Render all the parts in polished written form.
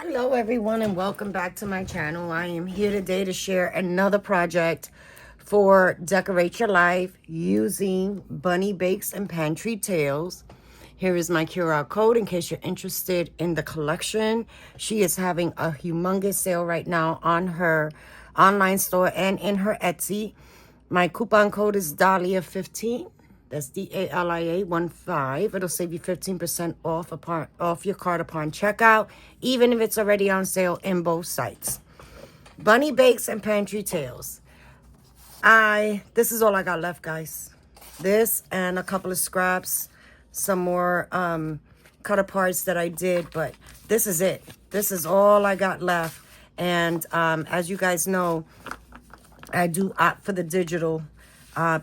Hello everyone and welcome back to my channel. I am here today to share another project for Decorate Your Life using Bunny Bakes and Pantry Tales. Here is my QR code in case you're interested in the collection. She is having a humongous sale right now on her online store and in her Etsy. My coupon code is Dalia15. That's Dalia 15. It'll save you 15% off your card upon checkout, even if it's already on sale in both sites. Bunny Bakes and Pantry Tales. This is all I got left, guys. This and a couple of scraps, some more cut aparts that I did, but this is it. This is all I got left. And as you guys know, I do opt for the digital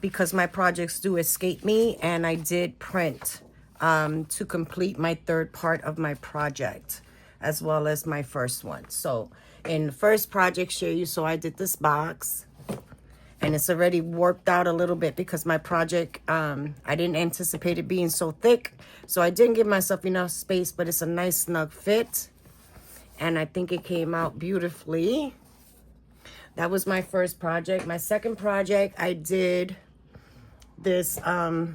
because my projects do escape me, and I did print to complete my third part of my project as well as my first one. So in the first project show you, so I did this box and it's already warped out a little bit because my project, I didn't anticipate it being so thick. So I didn't give myself enough space, but it's a nice snug fit. And I think it came out beautifully. That was my first project. My second project, I did this, I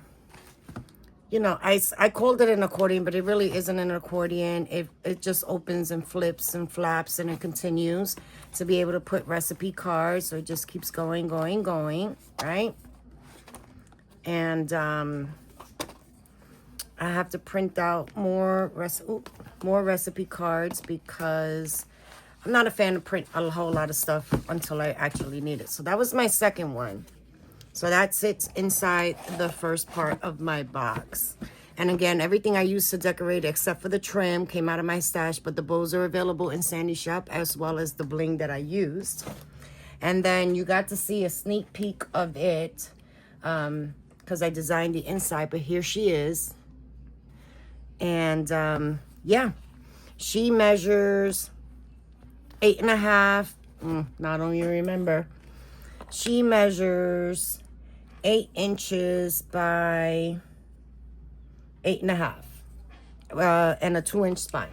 called it an accordion, but it really isn't an accordion. It just opens and flips and flaps and it continues to be able to put recipe cards. So it just keeps going, right? And I have to print out more recipe cards because I'm not a fan of print a whole lot of stuff until I actually need it. So that was my second one. So that sits inside the first part of my box. And again, everything I used to decorate except for the trim came out of my stash, but the bows are available in Sandi's shop as well as the bling that I used. And then you got to see a sneak peek of it because I designed the inside, but here she is. And yeah, she measures 8.5. I don't even remember. She measures 8 inches by 8.5, and a 2-inch spine.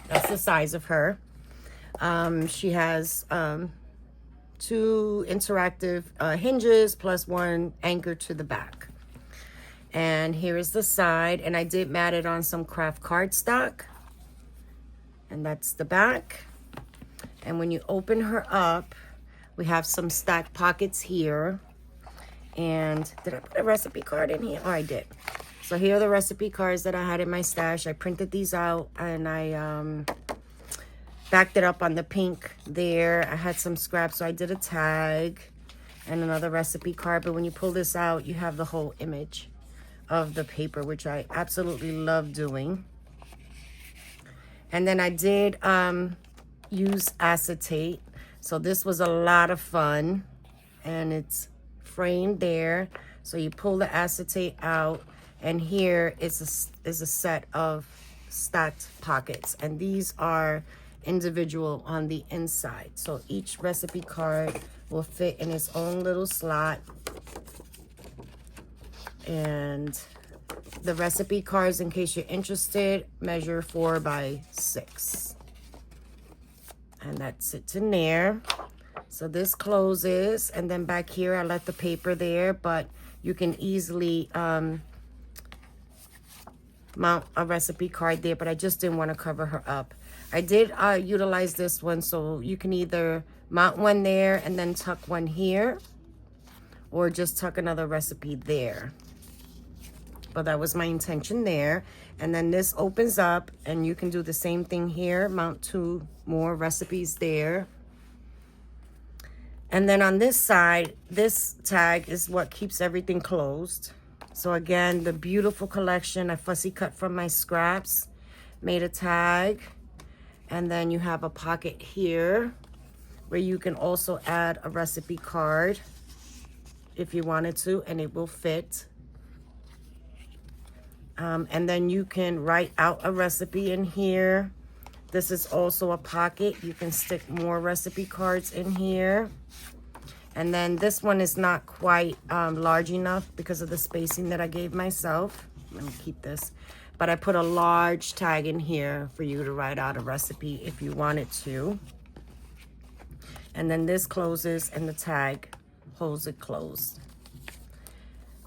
That's the size of her. She has 2 interactive hinges plus 1 anchor to the back. And here is the side, and I did mat it on some craft cardstock. And that's the back. And when you open her up, we have some stacked pockets here. And did I put a recipe card in here? Oh, I did. So here are the recipe cards that I had in my stash. I printed these out and I backed it up on the pink there. I had some scraps, so I did a tag and another recipe card. But when you pull this out, you have the whole image of the paper, which I absolutely love doing. And then I did use acetate. So this was a lot of fun, and it's framed there. So you pull the acetate out, and here is a set of stacked pockets, and these are individual on the inside. So each recipe card will fit in its own little slot. And the recipe cards, in case you're interested, measure 4 by 6. And that sits in there. So this closes, and then back here I let the paper there, but you can easily mount a recipe card there, but I just didn't want to cover her up. I did utilize this one, so you can either mount one there and then tuck one here, or just tuck another recipe there. But that was my intention there. And then this opens up, and you can do the same thing here, mount 2 more recipes there. And then on this side, this tag is what keeps everything closed. So again, the beautiful collection I fussy cut from my scraps, made a tag. And then you have a pocket here where you can also add a recipe card if you wanted to, and it will fit. And then you can write out a recipe in here. This is also a pocket. You can stick more recipe cards in here. And then this one is not quite large enough because of the spacing that I gave myself. Let me keep this. but I put a large tag in here for you to write out a recipe if you wanted to. And then this closes and the tag holds it closed.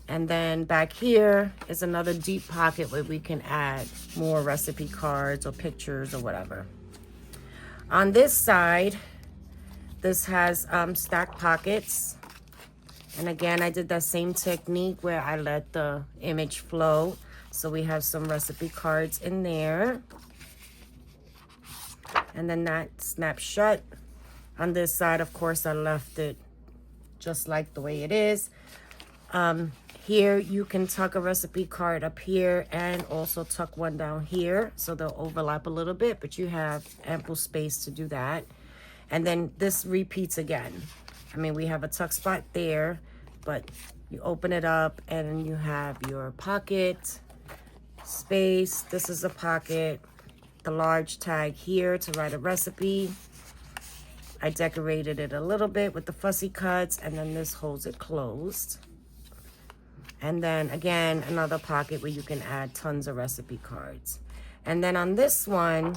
And then back here is another deep pocket where we can add more recipe cards or pictures or whatever. On this side, this has stacked pockets. And again, I did that same technique where I let the image flow. So we have some recipe cards in there. And then that snaps shut. On this side, of course, I left it just like the way it is. Here, you can tuck a recipe card up here and also tuck one down here. So they'll overlap a little bit, but you have ample space to do that. And then this repeats again. I mean, we have a tuck spot there, but you open it up and you have your pocket space. This is a pocket. The large tag here to write a recipe. I decorated it a little bit with the fussy cuts, and then this holds it closed. And then again, another pocket where you can add tons of recipe cards. And then on this one,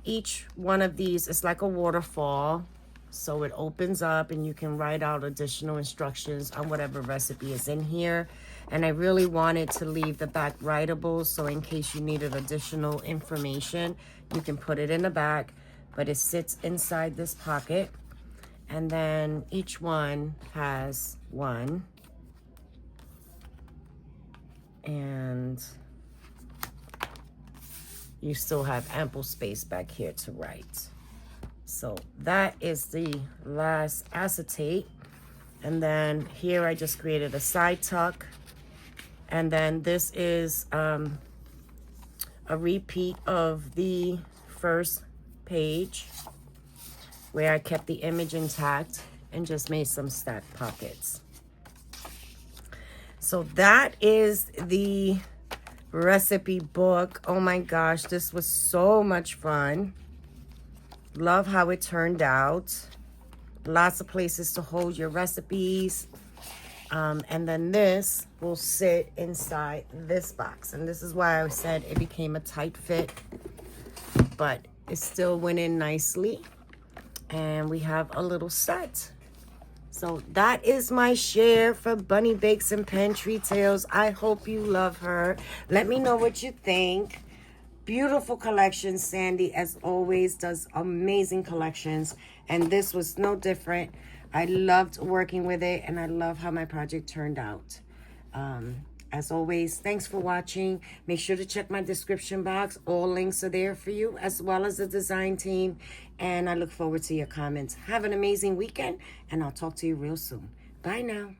each one of these is like a waterfall. So it opens up and you can write out additional instructions on whatever recipe is in here. And I really wanted to leave the back writable, so in case you needed additional information, you can put it in the back, but it sits inside this pocket. And then each one has one. And you still have ample space back here to write. So that is the last acetate. And then here I just created a side tuck. And then this is a repeat of the first page where I kept the image intact and just made some stacked pockets. So that is the recipe book. Oh my gosh, this was so much fun. Love how it turned out. Lots of places to hold your recipes. And then this will sit inside this box. And this is why I said it became a tight fit, but it still went in nicely. And we have a little set. So that is my share for Bunny Bakes and Pantry Tales. I hope you love her. Let me know what you think. Beautiful collection. Sandi, as always, does amazing collections. And this was no different. I loved working with it, and I love how my project turned out. As always, thanks for watching. Make sure to check my description box. All links are there for you, as well as the design team. And I look forward to your comments. Have an amazing weekend, and I'll talk to you real soon. Bye now.